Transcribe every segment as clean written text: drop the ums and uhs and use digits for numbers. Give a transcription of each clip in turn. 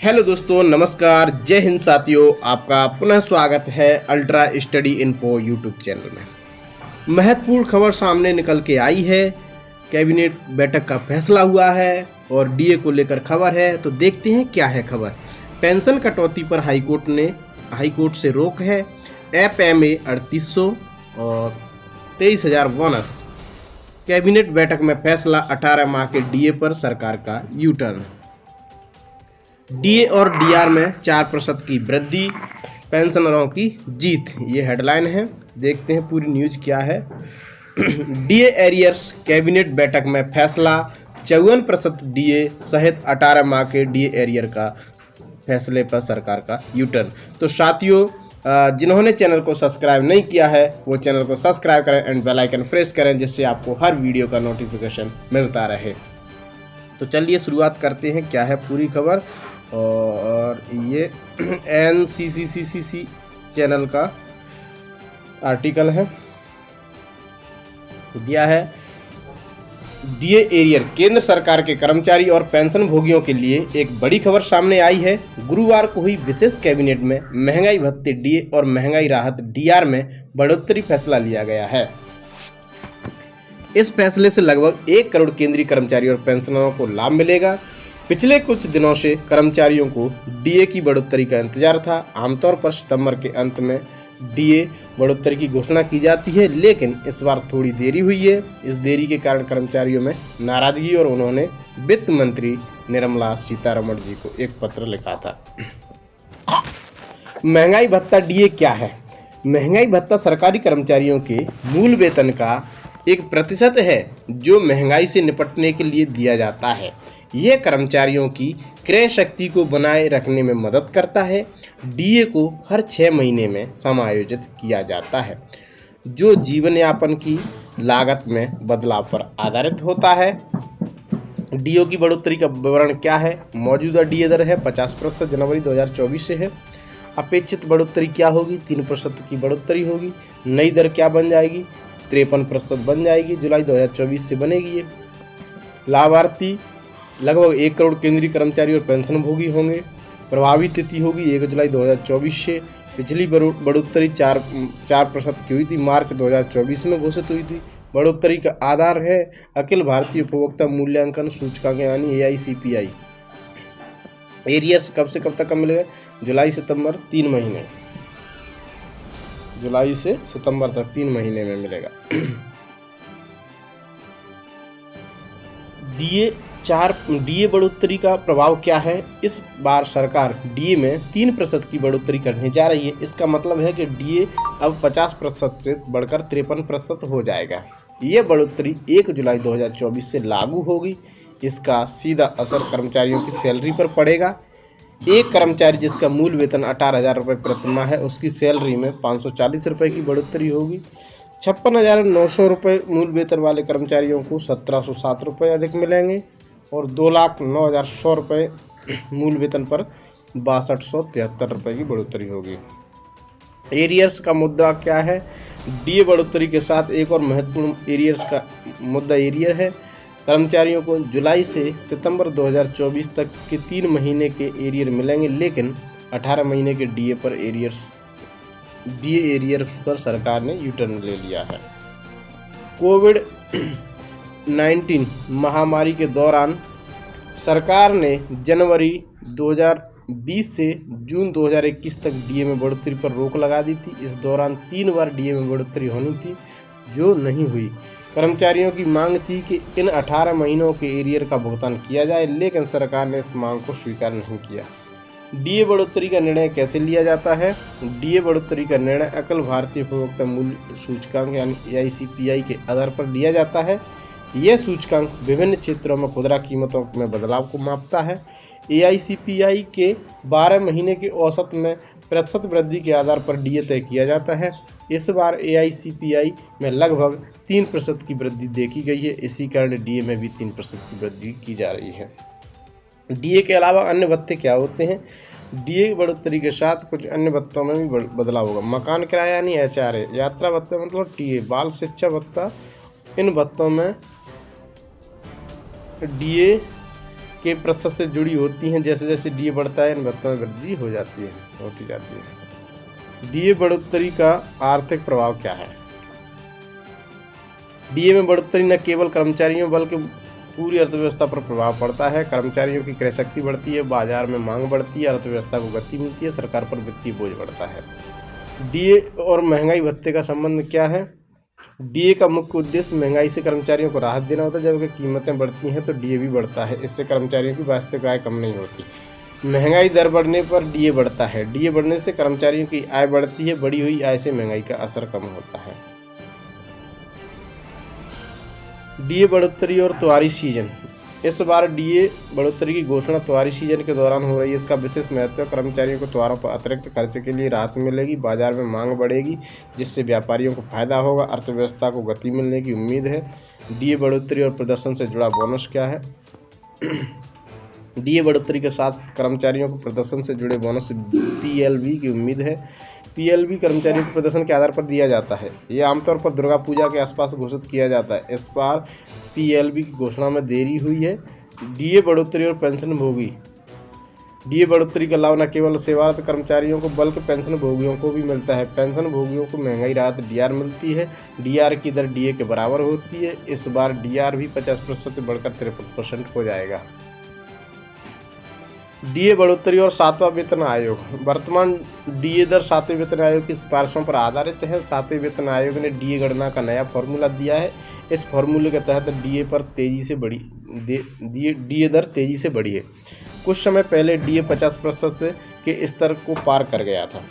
Hello दोस्तों, नमस्कार, जय हिंद साथियों। आपका पुनः स्वागत है ultra study info YouTube channel में। महत्वपूर्ण खबर सामने निकल के आई है। कैबिनेट बैठक का फैसला हुआ है और डीए को लेकर खबर है, तो देखते हैं क्या है खबर। पेंशन कटौती पर हाईकोर्ट से रोक है। एफएमए 3800 और 23,000 बोनस। कैबिनेट बैठक में फैसला, 18 माह के डीए पर सरकार का यू टर्न। डीए और डीआर में 4% की वृद्धि, पेंशनरों की जीत, ये हेडलाइन है। देखते हैं पूरी न्यूज क्या है। डीए एरियर्स, कैबिनेट बैठक में फैसला, 54% डीए सहित 18 माह के डीए एरियर का फैसले पर सरकार का यू टर्न। तो साथियों, जिन्होंने चैनल को सब्सक्राइब नहीं किया है वो चैनल को सब्सक्राइब करें एंड बेल आइकन प्रेस करें, जिससे आपको हर वीडियो का नोटिफिकेशन मिलता रहे। तो चलिए शुरुआत करते हैं, क्या है पूरी खबर। और ये NCCCC चैनल का आर्टिकल है, दिया है। डीए एरियर, केंद्र सरकार के कर्मचारी और पेंशन भोगियों के लिए एक बड़ी खबर सामने आई है। गुरुवार को हुई विशेष कैबिनेट में महंगाई भत्ते डीए और महंगाई राहत डीआर में बढ़ोतरी फैसला लिया गया है। इस फैसले से लगभग 1 करोड़ केंद्रीय कर्मचारी और पेंशनरों को लाभ मिलेगा। पिछले कुछ दिनों से कर्मचारियों को डीए की बढ़ोतरी का इंतजार था। आमतौर पर सितंबर के अंत में डीए बढ़ोतरी की घोषणा की जाती है, लेकिन इस बार थोड़ी देरी हुई है। इस देरी के कारण कर्मचारियों में नाराजगी और उन्होंने वित्त मंत्री निर्मला सीतारमण जी को एक पत्र लिखा था। महंगाई भत्ता डीए क्या है? महंगाई भत्ता सरकारी कर्मचारियों के मूल वेतन का 1% है, जो महंगाई से निपटने के लिए दिया जाता है। यह कर्मचारियों की क्रय शक्ति को बनाए रखने में मदद करता है। डीए को हर 6 महीने में समायोजित किया जाता है, जो जीवन यापन की लागत में बदलाव पर आधारित होता है। डीए की बढ़ोतरी का विवरण क्या है? मौजूदा डीए दर है 50% जनवरी 2024 से है। अपेक्षित बढ़ोतरी क्या होगी? 3% की बढ़ोतरी होगी। नई दर क्या बन जाएगी? 53% बन जाएगी, जुलाई 2024 से बनेगी ये। लाभार्थी लगभग 1 करोड़ केंद्रीय कर्मचारी और पेंशन भोगी होंगे। प्रभावी तिथि होगी 1 जुलाई 2024 से। पिछली बढ़ोतरी 4% की हुई थी, मार्च 2024 में घोषित हुई थी। बढ़ोतरी का आधार है अखिल भारतीय उपभोक्ता मूल्यांकन सूचकांक यानी AICPI। एरियर्स कब से कब तक का मिलेगा? जुलाई सितंबर 3 महीने, जुलाई से सितंबर तक 3 महीने में मिलेगा। डीए बढ़ोतरी का प्रभाव क्या है? इस बार सरकार डीए में 3% की बढ़ोतरी करने जा रही है। इसका मतलब है कि डीए अब 50% से बढ़कर 53% हो जाएगा। ये बढ़ोतरी 1 जुलाई 2024 से लागू होगी। इसका सीधा असर कर्मचारियों की सैलरी पर पड़ेगा। एक कर्मचारी जिसका मूल वेतन 18,000 रुपये प्रतिमाह है, उसकी सैलरी में 540 रुपये की बढ़ोतरी होगी। 56,900 रुपये मूल वेतन वाले कर्मचारियों को 1,707 रुपये अधिक मिलेंगे और 2,09,100 रुपये मूल वेतन पर 6273 रुपये की बढ़ोतरी होगी। एरियर्स का मुद्दा क्या है? डीए बढ़ोतरी के साथ एक और महत्वपूर्ण एरियर्स का मुद्दा एरियर है। कर्मचारियों को जुलाई से सितंबर 2024 तक के 3 महीने के एरियर मिलेंगे, लेकिन 18 महीने के डीए एरियर पर सरकार ने यू टर्न ले लिया है। कोविड-19 महामारी के दौरान सरकार ने जनवरी 2020 से जून 2021 तक डीए में बढ़ोतरी पर रोक लगा दी थी। इस दौरान 3 बार डीए में बढ़ोतरी होनी थी, जो नहीं हुई। कर्मचारियों की मांग थी कि इन 18 महीनों के एरियर का भुगतान किया जाए, लेकिन सरकार ने इस मांग को स्वीकार नहीं किया। डीए बढ़ोतरी का निर्णय कैसे लिया जाता है? डीए बढ़ोतरी का निर्णय अखिल भारतीय उपभोक्ता मूल्य सूचकांक यानी AICPI के आधार पर लिया जाता है। यह सूचकांक विभिन्न क्षेत्रों में खुदरा कीमतों में बदलाव को मापता है। AICPI के 12 महीने के औसत में प्रतिशत वृद्धि के आधार पर डीए तय किया जाता है। इस बार AICPI में लगभग 3% की वृद्धि देखी गई है। इसी कारण डीए में भी 3% की वृद्धि की जा रही है। डीए के अलावा अन्य भत्ते क्या होते हैं? डीए बढ़ोतरी के साथ कुछ अन्य भत्तों में भी बदलाव होगा। मकान किराया यानी HRA, यात्रा भत्ता मतलब टीए, बाल शिक्षा भत्ता, इन भत्तों में डीए के प्रतिशत से जुड़ी होती हैं। जैसे जैसे डीए बढ़ता है इन भत्तों में वृद्धि हो जाती है, होती जाती है। डीए बढ़ोतरी का आर्थिक प्रभाव क्या है? डीए में बढ़ोतरी न केवल कर्मचारियों बल्कि पूरी अर्थव्यवस्था पर प्रभाव पड़ता है। कर्मचारियों की क्रय शक्ति बढ़ती है, बाजार में मांग बढ़ती है, अर्थव्यवस्था को गति मिलती है, सरकार पर वित्तीय बोझ बढ़ता है। डीए और महंगाई भत्ते का संबंध क्या है? डीए का मुख्य उद्देश्य महंगाई से कर्मचारियों को राहत देना होता है। जब कीमतें बढ़ती हैं तो डीए भी बढ़ता है, इससे कर्मचारियों की वास्तविक आय कम नहीं होती। महंगाई दर बढ़ने पर डीए बढ़ता है। डीए बढ़ने से कर्मचारियों की आय बढ़ती है, बढ़ी हुई आय से महंगाई का असर कम होता है। डीए बढ़ोतरी और त्योहारी सीजन। इस बार डीए बढ़ोतरी की घोषणा त्योहारी सीजन के दौरान हो रही है। इसका विशेष महत्व है। कर्मचारियों को त्योहारों पर अतिरिक्त खर्च के लिए राहत मिलेगी, बाजार में मांग बढ़ेगी जिससे व्यापारियों को फायदा होगा, अर्थव्यवस्था को गति मिलने की उम्मीद है। डीए बढ़ोतरी और प्रदर्शन से जुड़ा बोनस क्या है? डीए बढ़ोतरी के साथ कर्मचारियों को प्रदर्शन से जुड़े बोनस पीएलवी की उम्मीद है। पीएलवी कर्मचारियों के प्रदर्शन के आधार पर दिया जाता है। ये आमतौर पर दुर्गा पूजा के आसपास घोषित किया जाता है। इस बार पीएलवी की घोषणा में देरी हुई है। डीए बढ़ोतरी और पेंशन भोगी। डीए बढ़ोतरी का लाभ न केवल सेवारत कर्मचारियों को बल्कि पेंशन भोगियों को भी मिलता है। पेंशन भोगियों को महंगाई राहत डीआर मिलती है। डीआर की दर डीए के बराबर होती है। इस बार डीआर भी 50% से बढ़कर 53% हो जाएगा। डीए बढ़ोतरी और 7वां वेतन आयोग। वर्तमान डीए दर 7वें वेतन आयोग की सिफारिशों पर आधारित है। 7वें वेतन आयोग ने डीए गणना का नया फॉर्मूला दिया है। इस फॉर्मूले के तहत डीए दर तेजी से बढ़ी है। कुछ समय पहले डीए 50% के स्तर को पार कर गया था।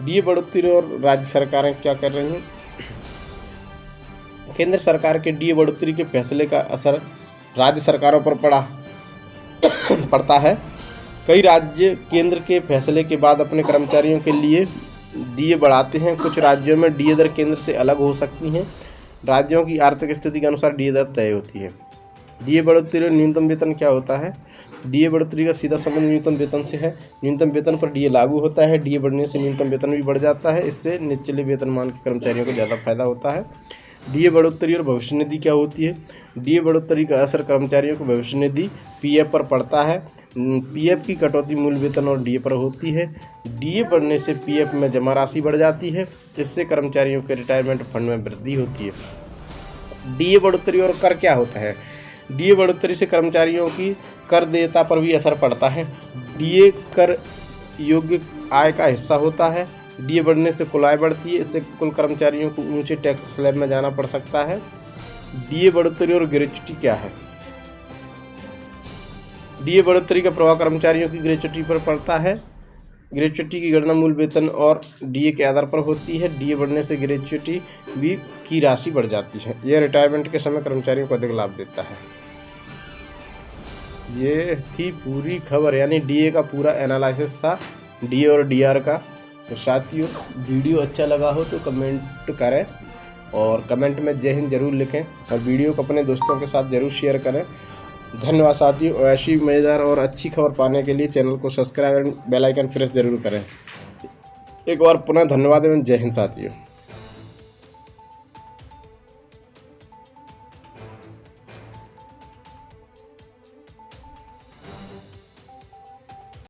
डीए बढ़ोतरी और राज्य सरकारें क्या कर रही हैं? केंद्र सरकार के डीए बढ़ोतरी के फैसले का असर राज्य सरकारों पर पड़ता है। कई राज्य केंद्र के फैसले के बाद अपने कर्मचारियों के लिए डीए बढ़ाते हैं। कुछ राज्यों में डीए दर केंद्र से अलग हो सकती हैं। राज्यों की आर्थिक स्थिति के अनुसार डीए दर तय होती है। डीए बढ़ोतरी और न्यूनतम वेतन क्या होता है? डीए बढ़ोतरी का सीधा संबंध न्यूनतम वेतन से है। न्यूनतम वेतन पर डीए लागू होता है। डीए बढ़ने से न्यूनतम वेतन भी बढ़ जाता है। इससे निचले वेतनमान के कर्मचारियों को ज़्यादा फायदा होता है। डीए बढ़ोतरी और भविष्य निधि क्या होती है? डीए बढ़ोतरी का असर कर्मचारियों को भविष्य निधि पीएफ पर पड़ता है। पीएफ की कटौती मूल वेतन और डीए पर होती है। डीए बढ़ने से पीएफ में जमा राशि बढ़ जाती है। इससे कर्मचारियों के रिटायरमेंट फंड में वृद्धि होती है। डीए बढ़ोतरी और कर क्या होता है? डीए बढ़ोतरी से कर्मचारियों की कर देयता पर भी असर पड़ता है। डीए कर योग्य आय का हिस्सा होता है। डीए बढ़ने से कुल आय बढ़ती है। इससे कुल कर्मचारियों को ऊंचे टैक्स स्लैब में जाना पड़ सकता है। डीए बढ़ोतरी और ग्रेच्युटी क्या है? डीए बढ़ोतरी का प्रभाव कर्मचारियों की ग्रेच्युटी पर पड़ता है। ग्रेच्युटी की गणना मूल वेतन और डीए के आधार पर होती है। डीए बढ़ने से ग्रेच्युटी भी की राशि बढ़ जाती है। यह रिटायरमेंट के समय कर्मचारियों को अधिक लाभ देता है। ये थी पूरी खबर, यानी डीए का पूरा एनालिसिस था, डीए और डीआर का। तो साथियों, वीडियो अच्छा लगा हो तो कमेंट करें और कमेंट में जय हिंद जरूर लिखें और वीडियो को अपने दोस्तों के साथ जरूर शेयर करें। धन्यवाद साथियों। ऐसी मज़ेदार और अच्छी खबर पाने के लिए चैनल को subscribe and bell icon press जरूर करें। एक बार पुनः धन्यवाद एवं जय हिंद साथियों।